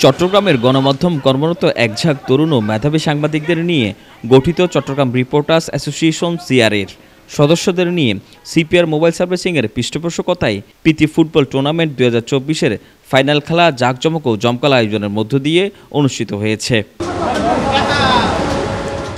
চট্টগ্রামের গণমাধ্যম কর্মরত একঝাঁক তরুণ ও মেধাবী সাংবাদিকদের নিয়ে গঠিত চট্টগ্রাম রিপোর্টার্স অ্যাসোসিয়েশন সিআরএর সদস্যদের নিয়ে সিপিআর মোবাইল সার্ভিসিংয়ের পৃষ্ঠপোষকতায় প্রীতি ফুটবল টুর্নামেন্ট 2024-এর ফাইনাল খেলা জাঁকজমক ও জমকালো আয়োজনের মধ্য দিয়ে অনুষ্ঠিত হয়েছে।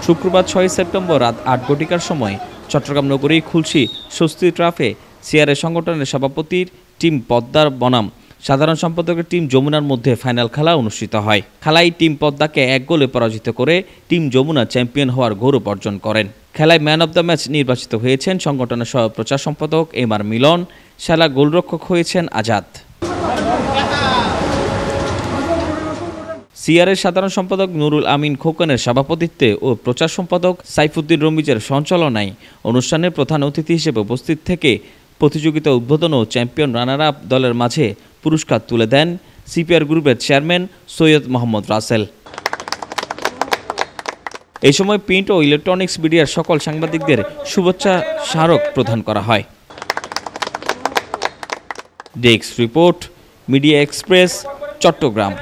শুক্রবার 6 সেপ্টেম্বর রাত 8 ঘটিকার সময় চট্টগ্রাম নগরীর খুলশী স্বস্তি ট্রাফে সিআরএ সংগঠনের সভাপতির টিম পদ্মার বনাম সাধারণ সম্পাদকের টিম যমুনার মধ্যে ফাইনাল খেলা অনুষ্ঠিত হয়। খেলায় টিম পদ্মাকে 1 গোলে পরাজিত করে টিম যমুনা চ্যাম্পিয়ন হওয়ার গৌরব অর্জন করেন। খেলায় ম্যান অব দ্য ম্যাচ নির্বাচিত হয়েছেন সংগঠনের সহ প্রচার সম্পাদক এমআর মিলন, সেরা গোলরক্ষক হয়েছেন আজাদ। সিআরএর সাধারণ সম্পাদক নুরুল আমিন খোকনের সভাপতিত্বে ও প্রচার সম্পাদক সাইফুদ্দিন রমিজের সঞ্চালনায় অনুষ্ঠানের প্রধান অতিথি হিসেবে উপস্থিত থেকে প্রতিযোগিতা উদ্বোধন ও চ্যাম্পিয়ন রানার আপ দলের মাঝে পুরস্কার তুলে দেন সিপিআর গ্রুপের চেয়ারম্যান সৈয়দ মোহাম্মদ রাসেল। এই সময় প্রিন্ট ও ইলেকট্রনিক্স মিডিয়ার সকল সাংবাদিকদের শুভেচ্ছা স্মারক প্রদান করা হয়। Desk report, media express, Chittagong.